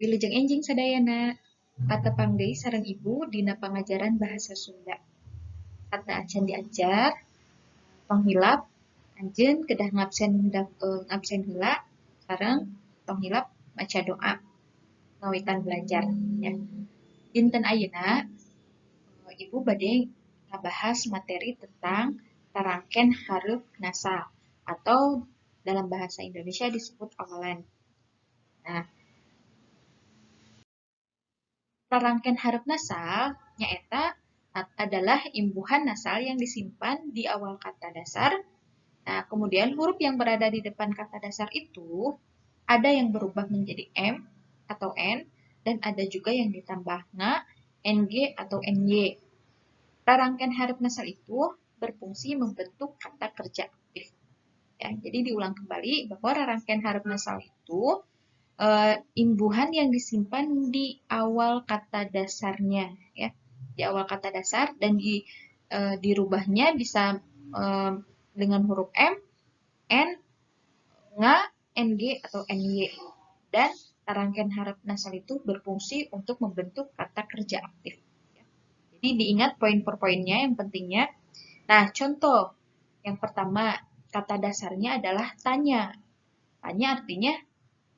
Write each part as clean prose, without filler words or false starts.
Wilujeng enjing sadayana patepang deui sareng Ibu dina pangajaran bahasa Sunda. Kata acan diajar, tong hilap, anjeun kedah ngabsen heula sareng tong hilap maca doa ngawitan belajar ya. Dinten ayeuna Ibu bade ngabahas materi tentang rarangken hareup nasal atau dalam bahasa Indonesia disebut awalan. Nah, rarangken hareup nasal nyaeta adalah imbuhan nasal yang disimpan di awal kata dasar. Nah, kemudian huruf yang berada di depan kata dasar itu ada yang berubah menjadi M atau N dan ada juga yang ditambah nga, NG atau NY. Rarangken hareup nasal itu berfungsi membentuk kata kerja aktif. Ya, jadi diulang kembali bahwa rarangken hareup nasal itu imbuhan yang disimpan di awal kata dasarnya, ya, di awal kata dasar dan dirubahnya bisa dengan huruf M, N, nga, NG atau NY. Dan rangkaian harap nasal itu berfungsi untuk membentuk kata kerja aktif. Jadi diingat poin per poinnya yang pentingnya. Nah, contoh yang pertama, kata dasarnya adalah tanya. Tanya artinya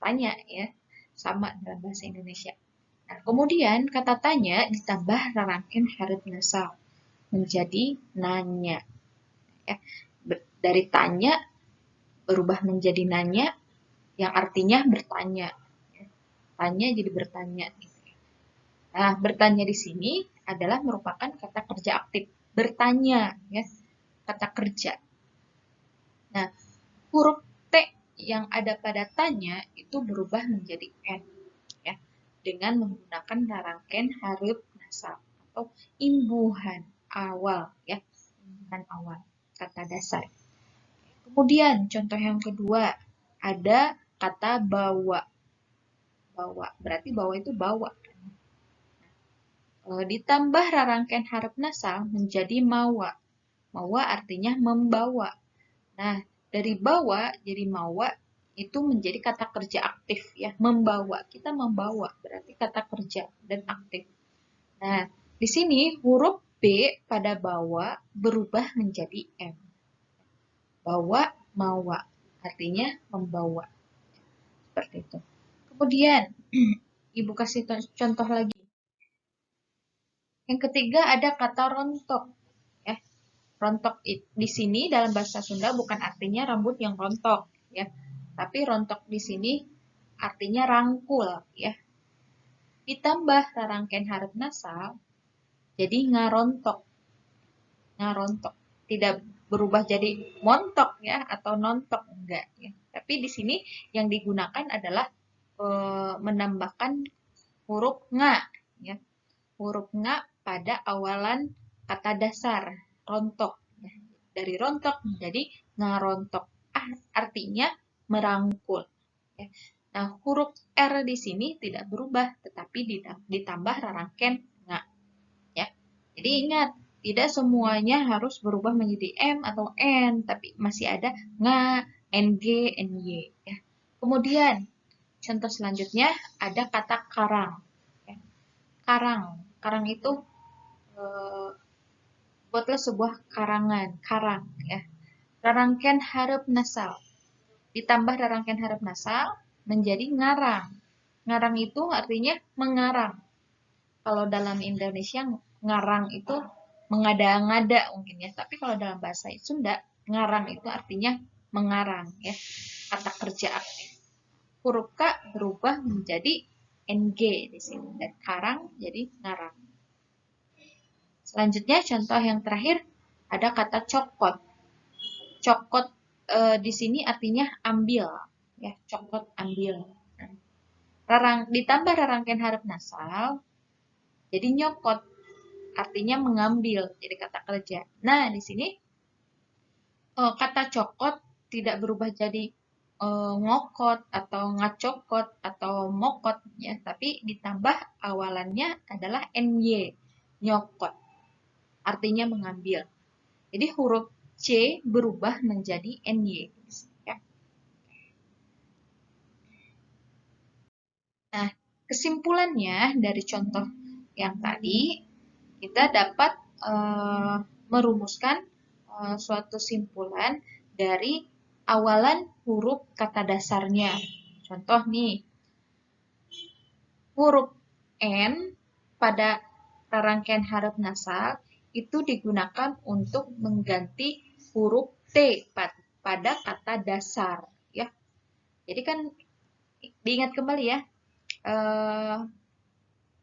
tanya ya, sama dalam bahasa Indonesia. Nah, kemudian kata tanya ditambah rangkaian harap nasal menjadi nanya. Ya, dari tanya berubah menjadi nanya yang artinya bertanya. Tanya jadi bertanya. Nah, bertanya di sini adalah merupakan kata kerja aktif. Bertanya, ya, kata kerja. Nah, huruf T yang ada pada tanya itu berubah menjadi N, ya, dengan menggunakan rangkaian hareup nasal atau imbuhan awal, ya, imbuhan awal kata dasar. Kemudian contoh yang kedua ada kata bawa. Bawa berarti bawa itu bawa. Ditambah rangkaian hareup nasal menjadi mawa. Mawa artinya membawa. Nah, dari bawa jadi mawa itu menjadi kata kerja aktif ya, membawa. Kita membawa berarti kata kerja dan aktif. Nah, di sini huruf B pada bawa berubah menjadi M. Bawa, mawa. Artinya membawa. Seperti itu. Kemudian, Ibu kasih contoh lagi. Yang ketiga ada kata rontok. Ya. Rontok di sini dalam bahasa Sunda bukan artinya rambut yang rontok. Ya. Tapi rontok di sini artinya rangkul. Ya. Ditambah rangkaian hareup nasal, jadi ngarontok. Ngarontok. Tidak berubah jadi montok ya atau nontok enggak ya. Tapi di sini yang digunakan adalah menambahkan huruf nga ya. Huruf nga pada awalan kata dasar rontok. Ya. Dari rontok menjadi ngarontok. Artinya merangkul. Ya. Nah, huruf R di sini tidak berubah tetapi ditambah rangkaian nga. Ya. Jadi ingat, tidak semuanya harus berubah menjadi M atau N, tapi masih ada nga, NG, NY. Ya. Kemudian, contoh selanjutnya ada kata karang. Ya. Karang. Karang itu buatlah sebuah karangan, karang. Ya. Rangkaian hareup nasal. Ditambah rangkaian hareup nasal menjadi ngarang. Ngarang itu artinya mengarang. Kalau dalam Indonesia ngarang itu mengada-ngada mungkin ya. Tapi kalau dalam bahasa Sunda, ngarang itu artinya mengarang ya. Kata kerja aktif. Huruf K berubah menjadi NG di sini dan karang jadi ngarang. Selanjutnya contoh yang terakhir ada kata cokot. Cokot di sini artinya ambil ya, cokot ambil. Ditambah rangkaian hareup nasal jadi nyokot artinya mengambil, jadi kata kerja. Nah, di sini kata cokot tidak berubah jadi ngokot atau ngacokot atau mokot ya, tapi ditambah awalannya adalah ny, nyokot. Artinya mengambil. Jadi huruf C berubah menjadi ny ya. Nah, kesimpulannya dari contoh yang tadi, kita dapat merumuskan suatu simpulan dari awalan huruf kata dasarnya. Contoh nih, huruf N pada rangkaian huruf nasal itu digunakan untuk mengganti huruf T pada kata dasar, ya. Jadi kan diingat kembali ya,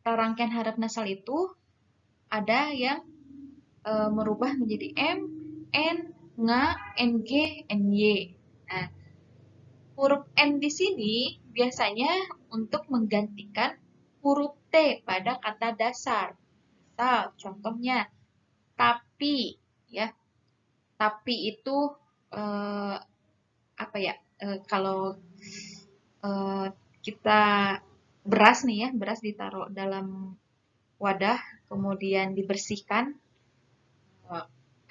rangkaian huruf nasal itu ada yang merubah menjadi M, N, NGA, NG, NY. Nah, huruf N di sini biasanya untuk menggantikan huruf T pada kata dasar. Misal, contohnya, tapi, ya. Tapi itu apa ya? Kalau kita beras nih ya, beras ditaruh dalam wadah, kemudian dibersihkan,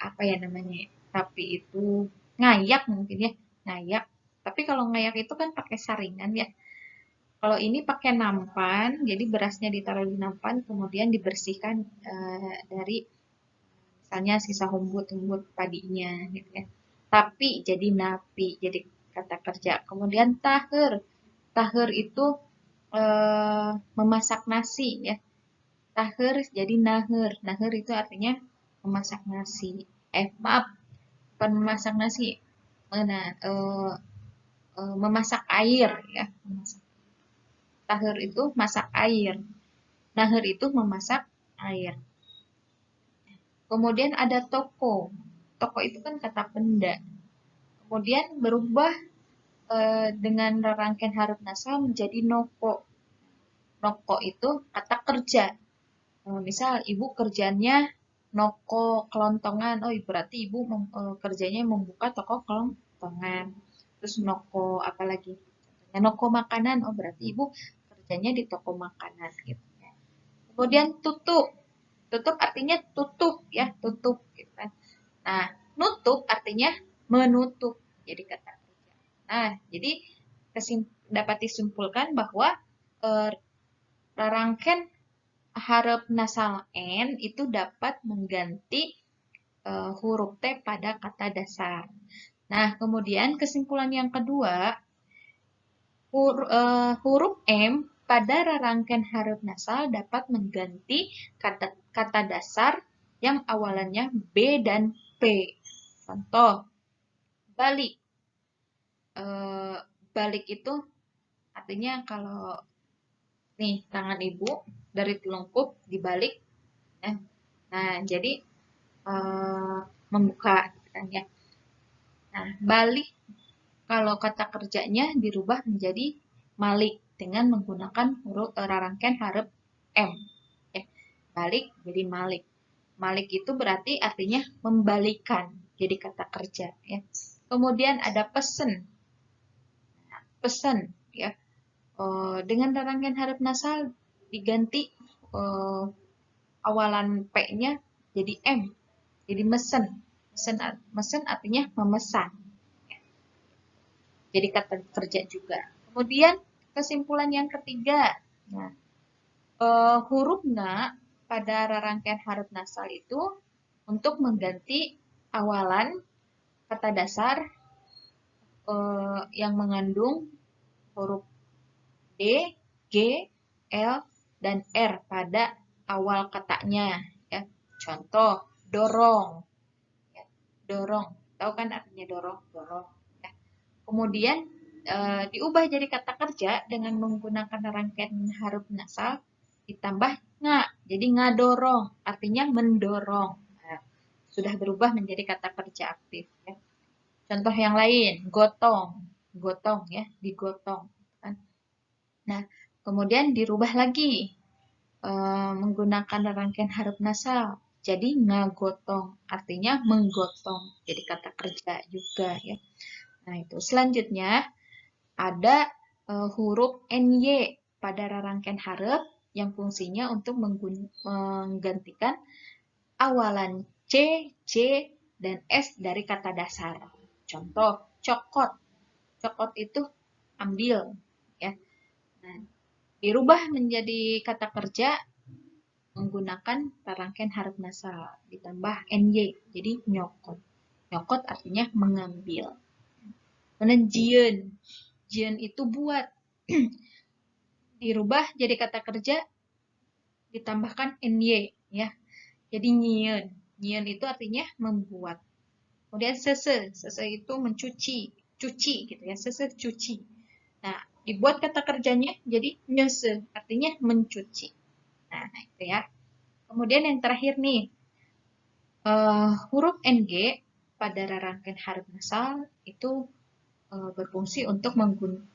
apa ya namanya? Tapi itu ngayak mungkin ya, ngayak. Tapi kalau ngayak itu kan pakai saringan ya. Kalau ini pakai nampan, jadi berasnya ditaruh di nampan, kemudian dibersihkan dari misalnya sisa humbut-humbut padinya, gitu ya. Tapi jadi napi, jadi kata kerja. Kemudian tahir, tahir itu memasak nasi ya. Tahir jadi nahir, nahir itu artinya memasak nasi. Maaf, bukan memasak nasi, memasak air ya. Tahir itu masak air, nahir itu memasak air. Kemudian ada toko, toko itu kan kata benda. Kemudian berubah dengan rangkaian huruf nasal menjadi noko. Noko itu kata kerja. Misal ibu kerjanya noko kelontongan, oh berarti ibu kerjanya membuka toko kelontongan. Terus noko apalagi? Noko makanan, oh berarti ibu kerjanya di toko makanan gitu ya. Kemudian tutup, tutup artinya tutup ya, tutup gitu kan. Nah, nutup artinya menutup, jadi kata kerja. Nah, jadi dapat disimpulkan bahwa rangkaian huruf nasal N itu dapat mengganti huruf T pada kata dasar. Nah, kemudian kesimpulan yang kedua, huruf M pada rangkaian huruf nasal dapat mengganti kata dasar yang awalannya B dan P. Contoh, balik. Balik itu artinya kalau nih tangan ibu dari telungkup dibalik. Ya. Nah, jadi membuka kan ya. Nah, balik kalau kata kerjanya dirubah menjadi malik dengan menggunakan huruf rangkaian huruf M. Ya. Balik jadi malik. Malik itu berarti artinya membalikan, jadi kata kerja ya. Kemudian ada pesen. Nah, pesen ya. Dengan rangkaian huruf nasal diganti awalan P-nya jadi M. Jadi mesen. Mesen artinya memesan. Jadi kata kerja juga. Kemudian kesimpulan yang ketiga. Nah, huruf na pada rangkaian huruf nasal itu untuk mengganti awalan kata dasar yang mengandung huruf D, G, L, dan R pada awal katanya. Ya. Contoh, dorong. Ya. Dorong. Tahu kan artinya dorong? Dorong. Ya. Kemudian diubah jadi kata kerja dengan menggunakan rangkaian huruf nasal ditambah nga. Jadi ngadorong. Artinya mendorong. Nah, sudah berubah menjadi kata kerja aktif. Ya. Contoh yang lain, gotong. Gotong ya, digotong. Nah, kemudian dirubah lagi menggunakan rangkaian huruf nasal. Jadi ngagotong, artinya menggotong. Jadi kata kerja juga ya. Nah, itu selanjutnya ada huruf NY pada rangkaian huruf yang fungsinya untuk menggantikan awalan C, J, dan S dari kata dasar. Contoh, cokot. Cokot itu ambil ya. Nah, dirubah menjadi kata kerja menggunakan rangkaian huruf nasal ditambah ny, jadi nyokot. Nyokot artinya mengambil. Kemudian jieun, jieun itu buat, dirubah jadi kata kerja ditambahkan ny, ya. Jadi nyieun, nyieun itu artinya membuat. Kemudian sese, sese itu mencuci, cuci gitu ya, sese cuci. Nah, dibuat kata kerjanya jadi nyese, artinya mencuci. Nah, itu ya. Kemudian yang terakhir nih, huruf NG pada rangkaian huruf nasal itu berfungsi untuk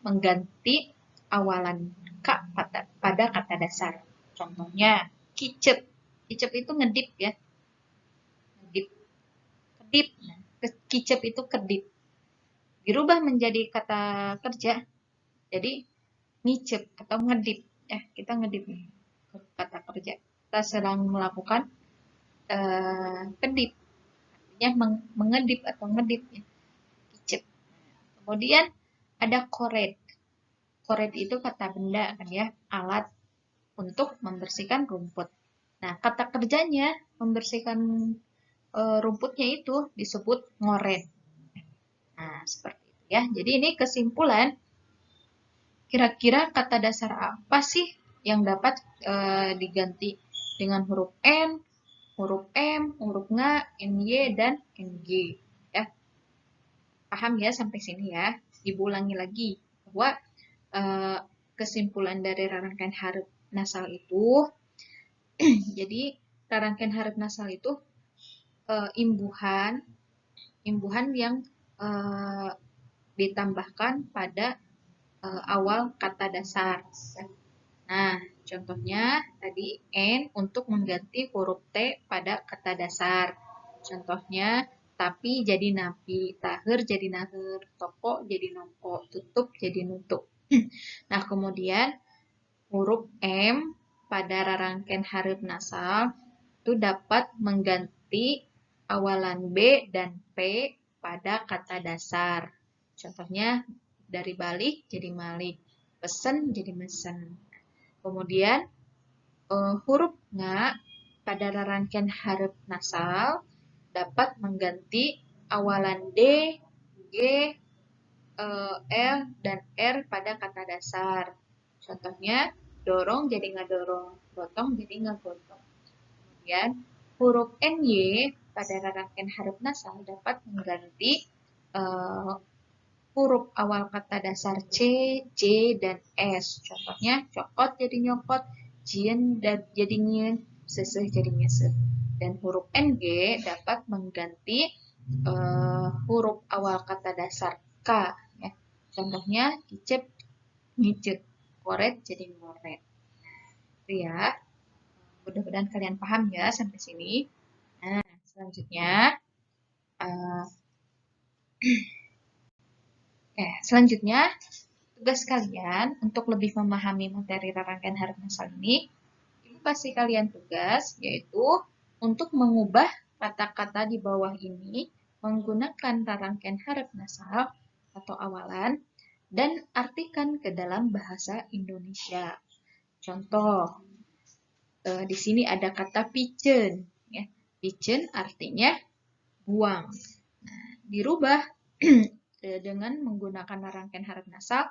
mengganti awalan K pada kata dasar. Contohnya, kicep. Kicep itu ngedip ya. Ngedip. Kedip. Nah, kicep itu kedip. Dirubah menjadi kata kerja, jadi ngicep atau ngedip. Kita ngedip nih, kata kerja. Kita sedang melakukan kedip. Artinya mengedip atau ngedip ya. Kicep. Kemudian ada koret. Koret itu kata benda kan ya, alat untuk membersihkan rumput. Nah, kata kerjanya membersihkan rumputnya itu disebut ngoret. Nah, seperti itu ya. Jadi ini kesimpulan, kira-kira kata dasar apa sih yang dapat diganti dengan huruf N, huruf M, huruf Ng, NY, dan NG. Ya. Paham ya sampai sini ya? Ibu ulangi lagi bahwa kesimpulan dari rangkaian huruf nasal itu, jadi rangkaian huruf nasal itu imbuhan yang ditambahkan pada awal kata dasar. Nah, contohnya tadi N untuk mengganti huruf T pada kata dasar. Contohnya, tapi jadi napi, tahir jadi nahir, toko jadi noko, tutup jadi nutup. Nah, kemudian huruf M pada rangkaian huruf nasal itu dapat mengganti awalan B dan P pada kata dasar. Contohnya, dari balik jadi malik, pesen jadi mesen. Kemudian huruf Ng pada rangkaian huruf nasal dapat mengganti awalan D, G, L, dan R pada kata dasar. Contohnya, dorong jadi ngadorong, gotong jadi ngagotong. Kemudian, huruf NY pada rangkaian huruf nasal dapat mengganti huruf awal kata dasar C, J, dan S. Contohnya, cokot jadi nyokot, jien jadi nyien, seseh jadi nyeseh. Dan huruf NG dapat mengganti huruf awal kata dasar K. Ya. Contohnya, kicep, ngicep, koret jadi ngoret. Itu ya. Mudah-mudahan kalian paham ya sampai sini. Nah, selanjutnya, selanjutnya tugas kalian untuk lebih memahami materi rangkaian huruf nasal ini, Ibu kasih kalian tugas yaitu untuk mengubah kata-kata di bawah ini menggunakan rangkaian huruf nasal atau awalan dan artikan ke dalam bahasa Indonesia. Contoh, di sini ada kata piceun. Ya. Piceun artinya buang. Nah, dirubah dengan menggunakan rangkaian huruf nasal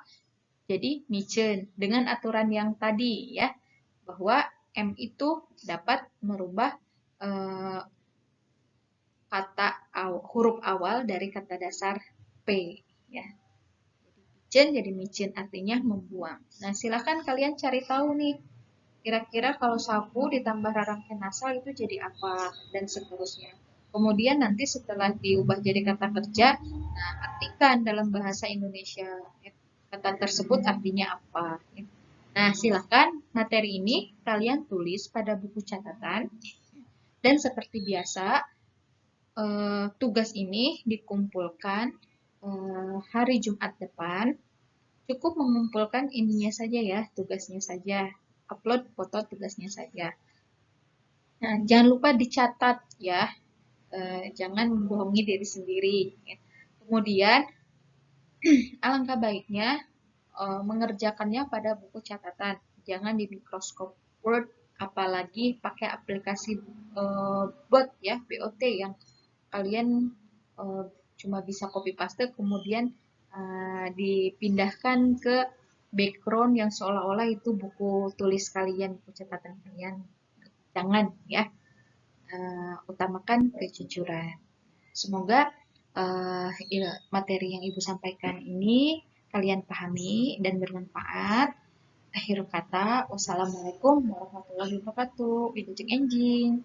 jadi miceun dengan aturan yang tadi ya, bahwa M itu dapat merubah huruf awal dari kata dasar P ya. Jadi jadi micin artinya membuang. Nah, silakan kalian cari tahu nih, kira-kira kalau sapu ditambah rangkaian nasal itu jadi apa dan seterusnya. Kemudian nanti setelah diubah jadi kata kerja, nah artikan dalam bahasa Indonesia kata tersebut artinya apa. Nah, silakan materi ini kalian tulis pada buku catatan. Dan seperti biasa, tugas ini dikumpulkan hari Jumat depan. Cukup mengumpulkan ininya saja ya, tugasnya saja. Upload foto tugasnya saja. Nah, jangan lupa dicatat ya. Jangan membohongi diri sendiri. Kemudian, alangkah baiknya mengerjakannya pada buku catatan. jangan di Microsoft Word, apalagi pakai aplikasi bot ya, BOT yang kalian cuma bisa copy paste kemudian dipindahkan ke background yang seolah-olah itu buku tulis kalian, buku catatan kalian. Jangan ya, utamakan kejujuran. Semoga materi yang Ibu sampaikan ini kalian pahami dan bermanfaat. Akhir kata, wassalamualaikum warahmatullahi wabarakatuh. Wilujeng enjing.